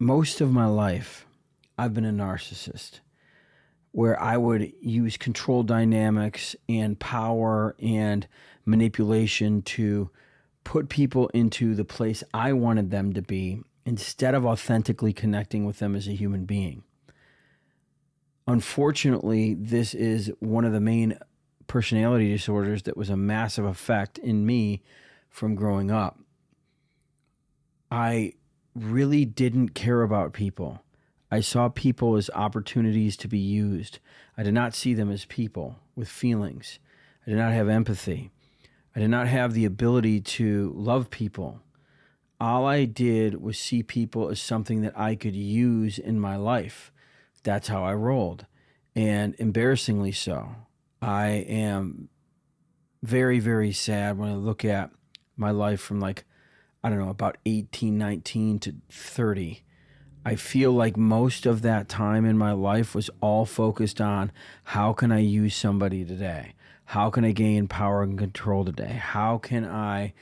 most of my life, I've been a narcissist where I would use control dynamics and power and manipulation to put people into the place I wanted them to be instead of authentically connecting with them as a human being. Unfortunately, this is one of the main personality disorders that was a massive effect in me from growing up. I really didn't care about people. I saw people as opportunities to be used. I did not see them as people with feelings. I did not have empathy. I did not have the ability to love people. All I did was see people as something that I could use in my life. That's how I rolled. And embarrassingly so. I am very, very sad when I look at my life from about 18, 19 to 30. I feel like most of that time in my life was all focused on how can I use somebody today? How can I gain power and control today? How can I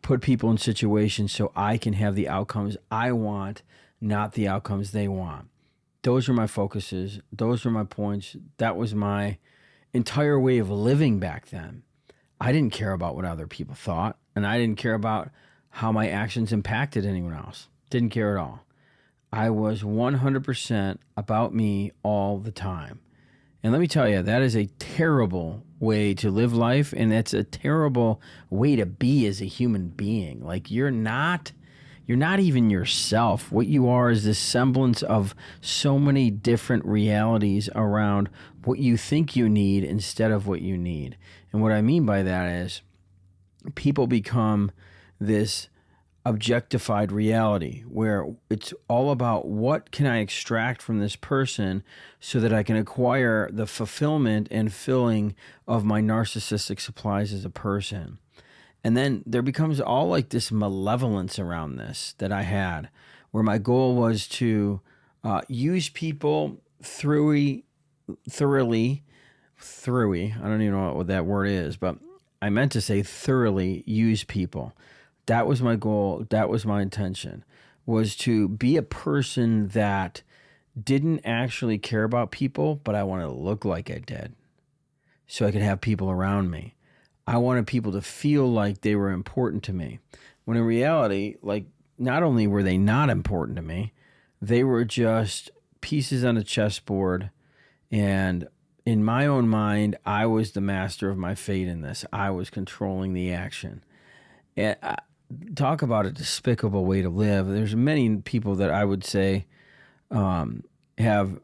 put people in situations so I can have the outcomes I want, not the outcomes they want? Those were my focuses. Those were my points. That was my entire way of living back then. I didn't care about what other people thought, and I didn't care about how my actions impacted anyone else. Didn't care at all. I was 100% about me all the time. And let me tell you, that is a terrible way to live life, and that's a terrible way to be as a human being. Like, you're not even yourself. What you are is this semblance of so many different realities around what you think you need instead of what you need. And what I mean by that is people become this objectified reality where it's all about what can I extract from this person so that I can acquire the fulfillment and filling of my narcissistic supplies as a person. And then there becomes all like this malevolence around this that I had, where my goal was to use people thoroughly. I don't even know what that word is, but I meant to say thoroughly use people. That was my goal. That was my intention, was to be a person that didn't actually care about people, but I wanted to look like I did so I could have people around me. I wanted people to feel like they were important to me, when in reality, like, not only were they not important to me, they were just pieces on a chessboard. And in my own mind, I was the master of my fate in this. I was controlling the action. And talk about a despicable way to live. There's many people that I would say have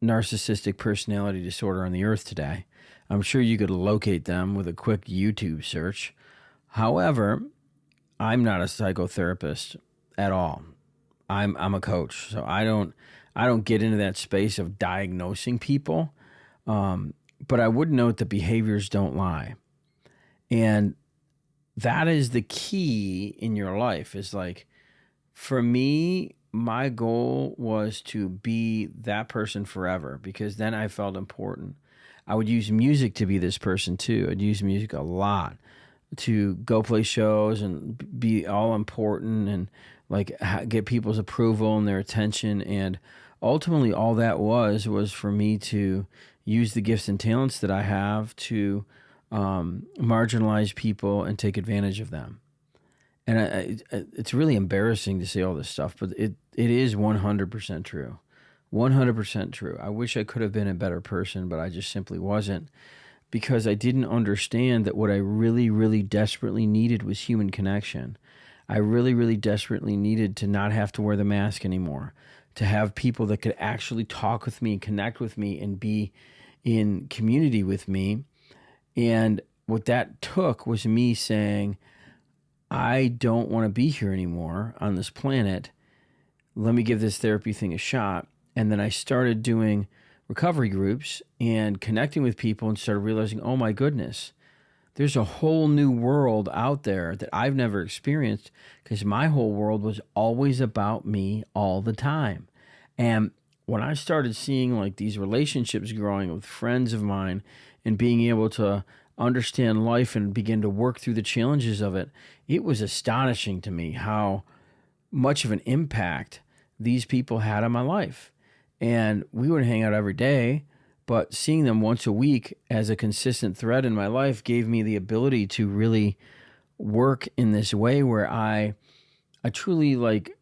narcissistic personality disorder on the earth today. I'm sure you could locate them with a quick YouTube search. However, I'm not a psychotherapist at all. I'm a coach, so I don't get into that space of diagnosing people. But I would note that behaviors don't lie, and that is the key in your life. Is like, for me, my goal was to be that person forever, because then I felt important. I would use music to be this person too. I'd use music a lot to go play shows and be all important and like get people's approval and their attention. And ultimately all that was for me to use the gifts and talents that I have to marginalize people and take advantage of them. And it's really embarrassing to say all this stuff, but it is 100% true. 100% true. I wish I could have been a better person, but I just simply wasn't, because I didn't understand that what I really, really desperately needed was human connection. I really, really desperately needed to not have to wear the mask anymore, to have people that could actually talk with me, connect with me, and be in community with me. And what that took was me saying, I don't want to be here anymore on this planet. Let me give this therapy thing a shot. And then I started doing recovery groups and connecting with people and started realizing, oh my goodness, there's a whole new world out there that I've never experienced, because my whole world was always about me all the time. And when I started seeing like these relationships growing with friends of mine and being able to understand life and begin to work through the challenges of it, it was astonishing to me how much of an impact these people had in my life. And we would hang out every day, but seeing them once a week as a consistent thread in my life gave me the ability to really work in this way where I truly like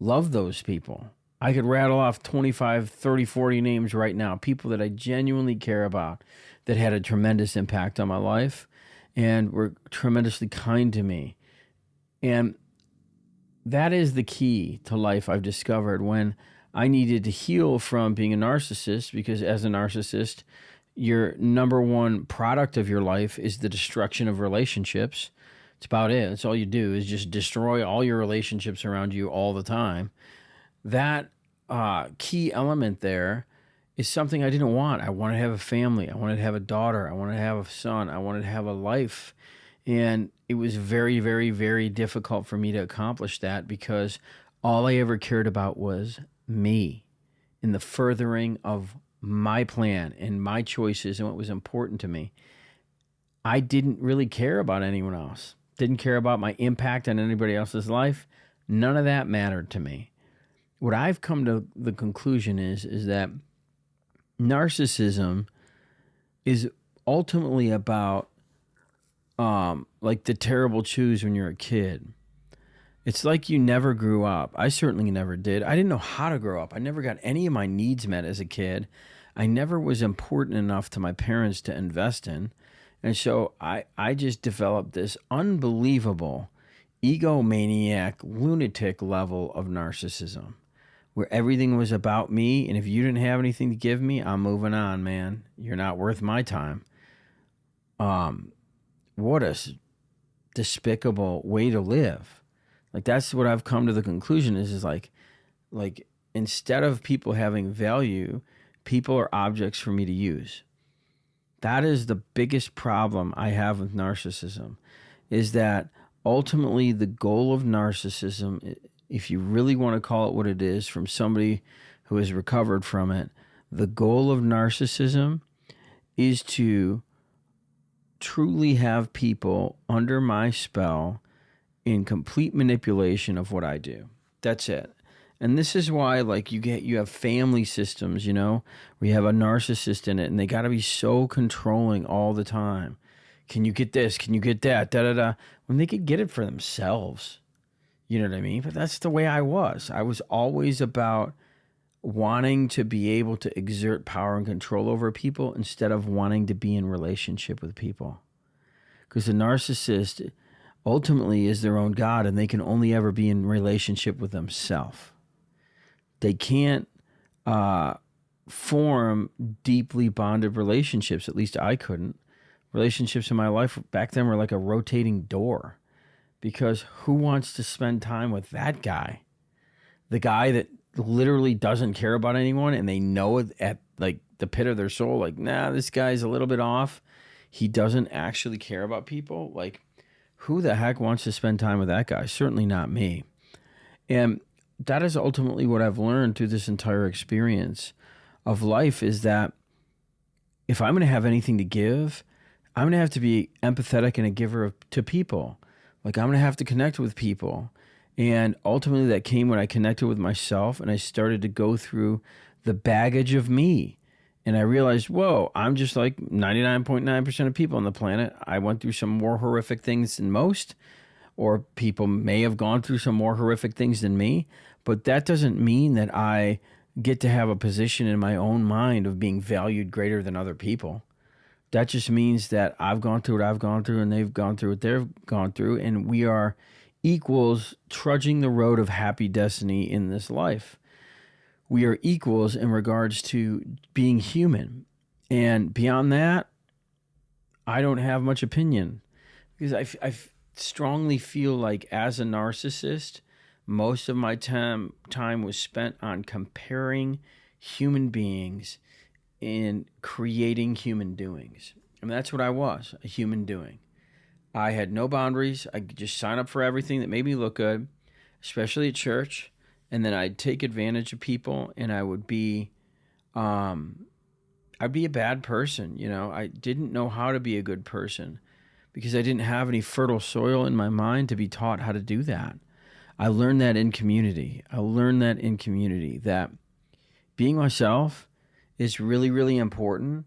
love those people. I could rattle off 25, 30, 40 names right now, people that I genuinely care about that had a tremendous impact on my life and were tremendously kind to me. And that is the key to life, I've discovered, when I needed to heal from being a narcissist, because as a narcissist, your number one product of your life is the destruction of relationships. It's about it. That's all you do, is just destroy all your relationships around you all the time. That key element there is something I didn't want. I wanted to have a family. I wanted to have a daughter. I wanted to have a son. I wanted to have a life. And it was very, very, very difficult for me to accomplish that because all I ever cared about was me and the furthering of my plan and my choices and what was important to me. I didn't really care about anyone else. Didn't care about my impact on anybody else's life. None of that mattered to me. What I've come to the conclusion is that narcissism is ultimately about like the terrible twos when you're a kid. It's like you never grew up. I certainly never did. I didn't know how to grow up. I never got any of my needs met as a kid. I never was important enough to my parents to invest in. And so I just developed this unbelievable egomaniac, lunatic level of narcissism where everything was about me. And if you didn't have anything to give me, I'm moving on, man. You're not worth my time. What a despicable way to live. Like, that's what I've come to the conclusion is like instead of people having value, people are objects for me to use. That is the biggest problem I have with narcissism, is that ultimately the goal of narcissism, if you really want to call it what it is from somebody who has recovered from it, the goal of narcissism is to truly have people under my spell in complete manipulation of what I do. That's it. And this is why, like, you have family systems, you know, where you have a narcissist in it, and they got to be so controlling all the time. Can you get this? Can you get that? Da da da. When they could get it for themselves, you know what I mean? But that's the way I was. I was always about wanting to be able to exert power and control over people instead of wanting to be in relationship with people. Because the narcissist ultimately is their own God, and they can only ever be in relationship with themselves. They can't form deeply bonded relationships. At least I couldn't. Relationships in my life back then were like a rotating door, because who wants to spend time with that guy? The guy that literally doesn't care about anyone, and they know it at like the pit of their soul, like, nah, this guy's a little bit off. He doesn't actually care about people. Like, who the heck wants to spend time with that guy? Certainly not me. And that is ultimately what I've learned through this entire experience of life, is that if I'm going to have anything to give, I'm going to have to be empathetic and a giver to people. Like, I'm going to have to connect with people. And ultimately that came when I connected with myself and I started to go through the baggage of me. And I realized, whoa, I'm just like 99.9% of people on the planet. I went through some more horrific things than most, or people may have gone through some more horrific things than me. But that doesn't mean that I get to have a position in my own mind of being valued greater than other people. That just means that I've gone through what I've gone through and they've gone through what they've gone through. And we are equals trudging the road of happy destiny in this life. We are equals in regards to being human. And beyond that, I don't have much opinion, because I strongly feel like as a narcissist, most of my time was spent on comparing human beings and creating human doings. And that's what I was, a human doing. I had no boundaries. I could just sign up for everything that made me look good, especially at church. And then I'd take advantage of people, and I would be, I'd be a bad person. You know, I didn't know how to be a good person because I didn't have any fertile soil in my mind to be taught how to do that. I learned that in community. That being myself is really, really important,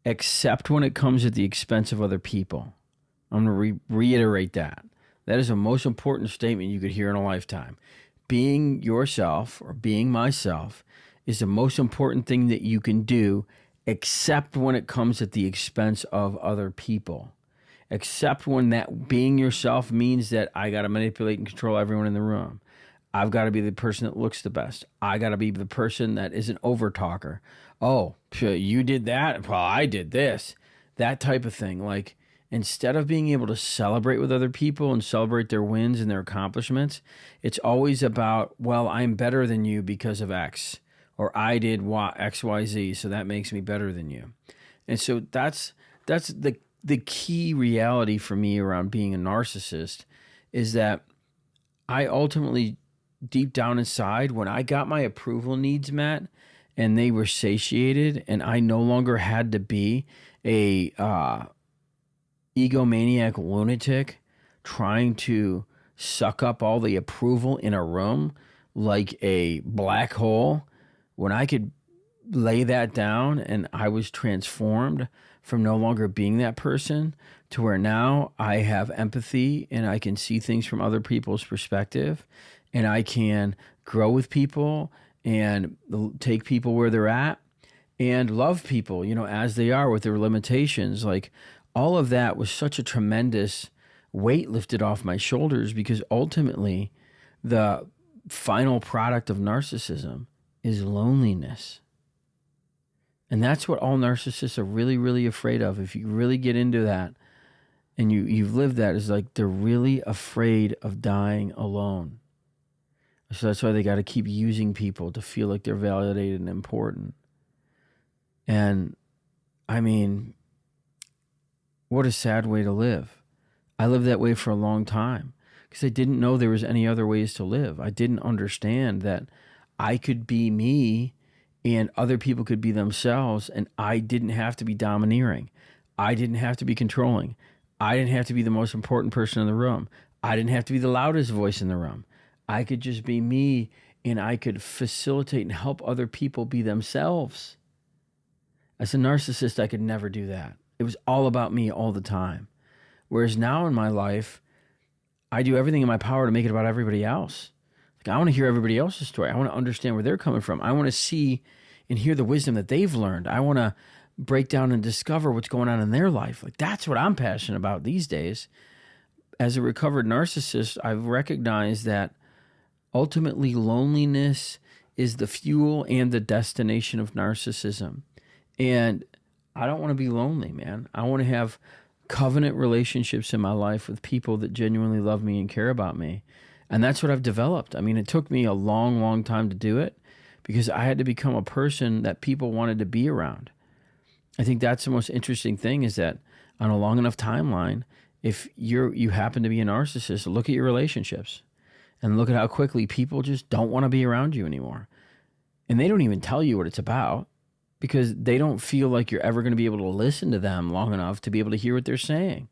except when it comes at the expense of other people. I'm going to reiterate that. That is the most important statement you could hear in a lifetime. Being yourself or being myself is the most important thing that you can do, except when it comes at the expense of other people. Except when that being yourself means that I got to manipulate and control everyone in the room. I've got to be the person that looks the best. I got to be the person that isn't over talker. Oh, you did that? Well, I did this. That type of thing. Like, instead of being able to celebrate with other people and celebrate their wins and their accomplishments, it's always about, well, I'm better than you because of X, or I did X, Y, Z, so that makes me better than you. And so that's the key reality for me around being a narcissist, is that I ultimately, deep down inside, when I got my approval needs met and they were satiated, and I no longer had to be a egomaniac lunatic trying to suck up all the approval in a room like a black hole, when I could lay that down and I was transformed from no longer being that person to where now I have empathy and I can see things from other people's perspective, and I can grow with people and take people where they're at and love people, as they are with their limitations. Like, all of that was such a tremendous weight lifted off my shoulders, because ultimately the final product of narcissism is loneliness. And that's what all narcissists are really, really afraid of. If you really get into that and you've lived that, is like they're really afraid of dying alone. So that's why they got to keep using people to feel like they're validated and important. And I mean, what a sad way to live. I lived that way for a long time because I didn't know there was any other ways to live. I didn't understand that I could be me and other people could be themselves, and I didn't have to be domineering. I didn't have to be controlling. I didn't have to be the most important person in the room. I didn't have to be the loudest voice in the room. I could just be me, and I could facilitate and help other people be themselves. As a narcissist, I could never do that. It was all about me all the time. Whereas now in my life, I do everything in my power to make it about everybody else. Like, I want to hear everybody else's story. I want to understand where they're coming from. I want to see and hear the wisdom that they've learned. I want to break down and discover what's going on in their life. Like, that's what I'm passionate about these days. As a recovered narcissist, I've recognized that ultimately loneliness is the fuel and the destination of narcissism. And I don't want to be lonely, man. I want to have covenant relationships in my life with people that genuinely love me and care about me. And that's what I've developed. I mean, it took me a long, long time to do it because I had to become a person that people wanted to be around. I think that's the most interesting thing, is that on a long enough timeline, if you happen to be a narcissist, look at your relationships and look at how quickly people just don't want to be around you anymore. And they don't even tell you what it's about, because they don't feel like you're ever going to be able to listen to them long enough to be able to hear what they're saying.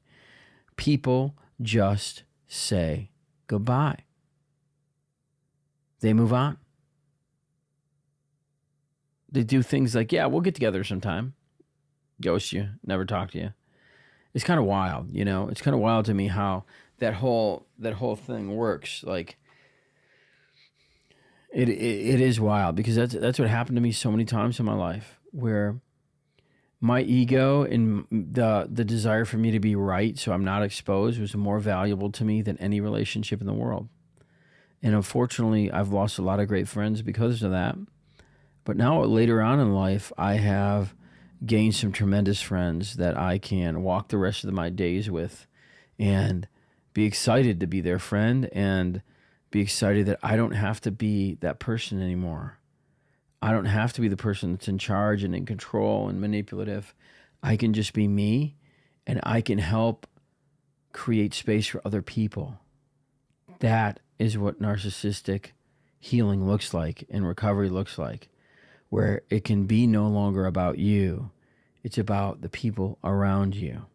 People just say goodbye. They move on. They do things like, yeah, we'll get together sometime. Ghost you, never talk to you. It's kind of wild, It's kind of wild to me how that whole thing works. Like, it is wild, because that's what happened to me so many times in my life, where my ego and the desire for me to be right, so I'm not exposed, was more valuable to me than any relationship in the world. And unfortunately, I've lost a lot of great friends because of that. But now later on in life, I have gained some tremendous friends that I can walk the rest of my days with and be excited to be their friend, and be excited that I don't have to be that person anymore. I don't have to be the person that's in charge and in control and manipulative. I can just be me, and I can help create space for other people. That is what narcissistic healing looks like and recovery looks like, where it can be no longer about you. It's about the people around you.